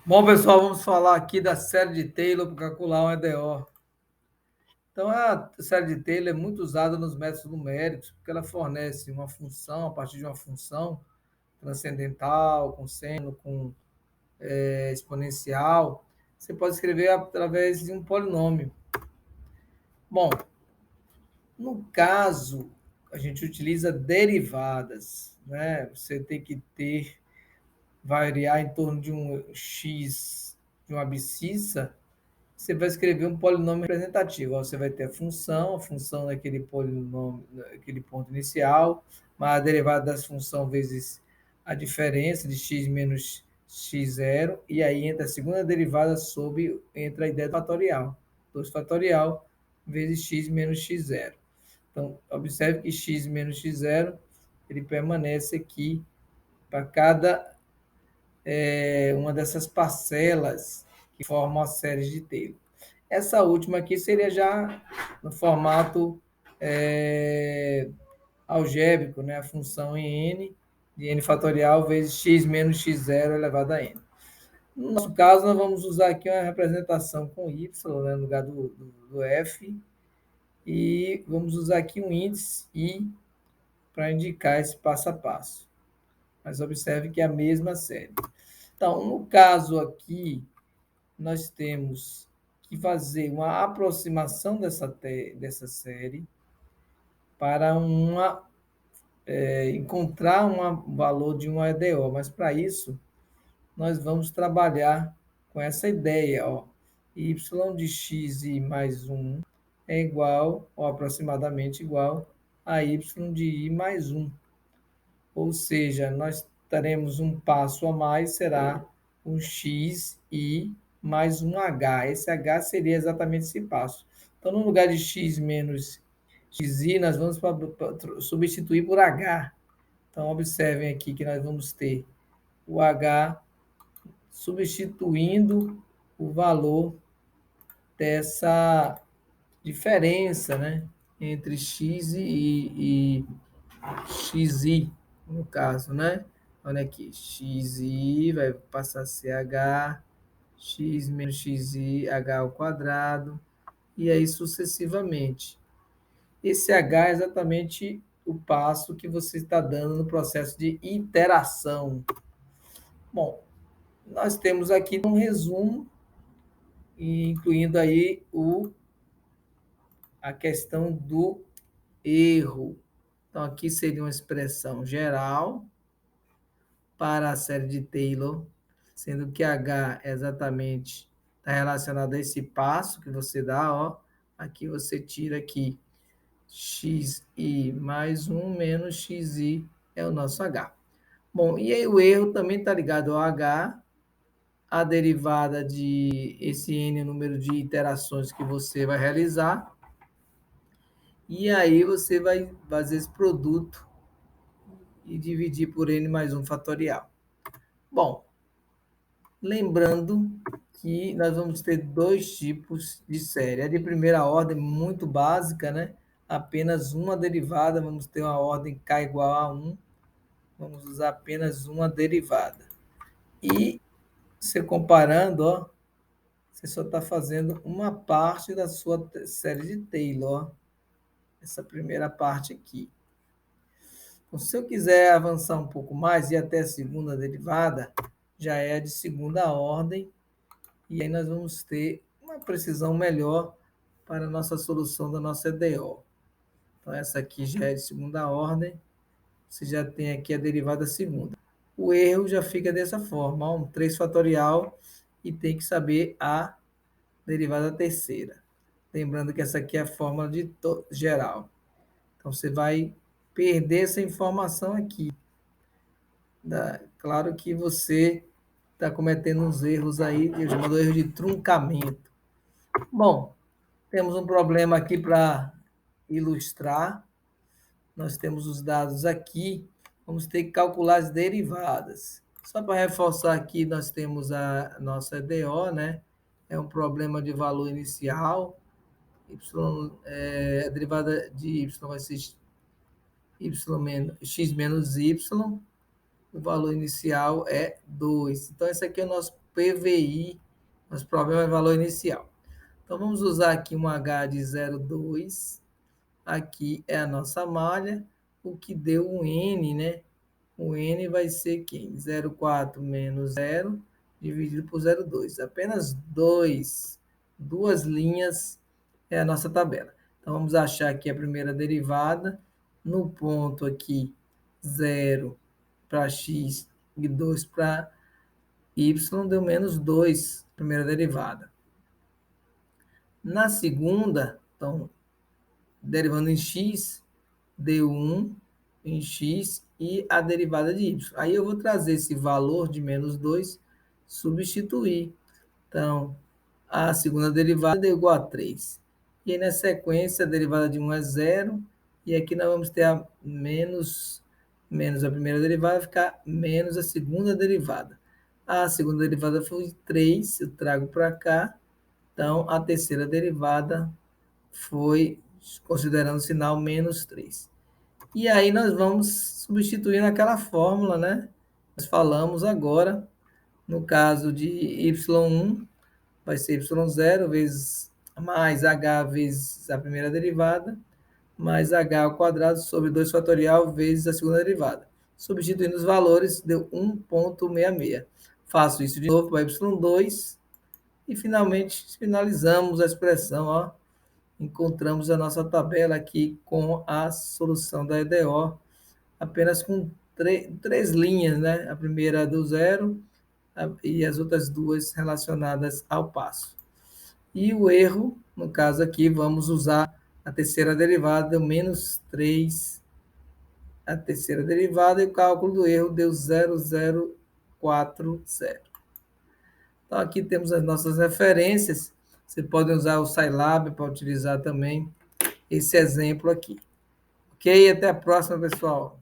Bom, pessoal, vamos falar aqui da série de Taylor para calcular um EDO. Então, a série de Taylor é muito usada nos métodos numéricos, porque ela fornece uma função, a partir de uma função transcendental, com seno, com exponencial. Você pode escrever através de um polinômio. Bom, no caso, a gente utiliza derivadas, né? Você tem que ter, variar em torno de um x, de uma abscissa. Você vai escrever um polinômio representativo. Você vai ter a função daquele polinômio, aquele ponto inicial, mais a derivada dessa função vezes a diferença de x menos x0, e aí entra a segunda derivada entra a ideia do fatorial. 2 fatorial vezes x menos x0. Então, observe que x menos x0, ele permanece aqui para cada uma dessas parcelas que formam a série de Taylor. Essa última aqui seria já no formato algébrico, né? A função em n, de n fatorial vezes x menos x0 elevado a n. No nosso caso, nós vamos usar aqui uma representação com y, né, no lugar do f, e vamos usar aqui um índice i para indicar esse passo a passo. Mas observe que é a mesma série. Então, no caso aqui, nós temos que fazer uma aproximação dessa série para encontrar um valor de uma EDO, mas para isso nós vamos trabalhar com essa ideia, ó, y de x e mais 1 é igual, ou aproximadamente igual, a y de i mais 1. Ou seja, nós teremos um passo a mais, será um x i mais um h. Esse h seria exatamente esse passo. Então, no lugar de x menos xi, nós vamos substituir por h. Então, observem aqui que nós vamos ter o h substituindo o valor dessa diferença, né, entre x e xi, no caso, né? Olha aqui, xi vai passar a ser h, x menos xi, h ao quadrado, e aí sucessivamente. Esse h é exatamente o passo que você está dando no processo de iteração. Bom, nós temos aqui um resumo, incluindo aí a questão do erro. Então, aqui seria uma expressão geral para a série de Taylor, sendo que H é exatamente está relacionado a esse passo que você dá, ó. Aqui você tira aqui xi mais 1 menos xi é o nosso H. Bom, e aí o erro também está ligado ao H, a derivada de esse n número de iterações que você vai realizar, e aí você vai fazer esse produto e dividir por n mais 1 fatorial. Bom, lembrando que nós vamos ter dois tipos de série. A de primeira ordem, muito básica, né? Apenas uma derivada, vamos ter uma ordem k igual a 1, vamos usar apenas uma derivada. E você comparando, ó, você só está fazendo uma parte da sua série de Taylor, ó, essa primeira parte aqui. Então, se eu quiser avançar um pouco mais e até a segunda derivada, já é de segunda ordem, e aí nós vamos ter uma precisão melhor para a nossa solução da nossa EDO. Então, essa aqui já é de segunda ordem, você já tem aqui a derivada segunda. O erro já fica dessa forma, ó, um 3 fatorial, e tem que saber a derivada terceira. Lembrando que essa aqui é a fórmula geral. Então, você vai perder essa informação aqui. Claro que você está cometendo uns erros aí, chamado erro de truncamento. Bom, temos um problema aqui para ilustrar. Nós temos os dados aqui. Vamos ter que calcular as derivadas. Só para reforçar aqui, nós temos a nossa EDO, né? É um problema de valor inicial. A derivada de y vai ser x menos y. o valor inicial é 2. Então, esse aqui é o nosso PVI, nosso problema é valor inicial. Então, vamos usar aqui um H de 0,2. Aqui é a nossa malha, o que deu um N, né? O N vai ser quem? 0,4 menos 0 dividido por 0,2. Apenas duas linhas é a nossa tabela. Então, vamos achar aqui a primeira derivada. No ponto aqui, 0 para x e 2 para y, deu menos 2, primeira derivada. Na segunda, então, derivando em x, deu 1 em x e a derivada de y. Aí eu vou trazer esse valor de menos 2, substituir. Então, a segunda derivada é igual a 3. E aí, na sequência, a derivada de 1 é 0. E aqui nós vamos ter a menos a primeira derivada, vai ficar menos a segunda derivada. A segunda derivada foi 3, eu trago para cá. Então, a terceira derivada foi, considerando o sinal, menos 3. E aí nós vamos substituir naquela fórmula, né? Nós falamos agora, no caso de y1, vai ser y0 vezes mais h vezes a primeira derivada, mais h ao quadrado sobre 2 fatorial vezes a segunda derivada. Substituindo os valores, deu 1,66. Faço isso de novo para y2 e finalmente finalizamos a expressão, ó. Encontramos a nossa tabela aqui com a solução da EDO, apenas com três linhas, né? A primeira do zero e as outras duas relacionadas ao passo. E o erro, no caso aqui, vamos usar a terceira derivada, menos 3, a terceira derivada, e o cálculo do erro deu 0,040. Então, aqui temos as nossas referências. Você pode usar o Scilab para utilizar também esse exemplo aqui. Ok? Até a próxima, pessoal.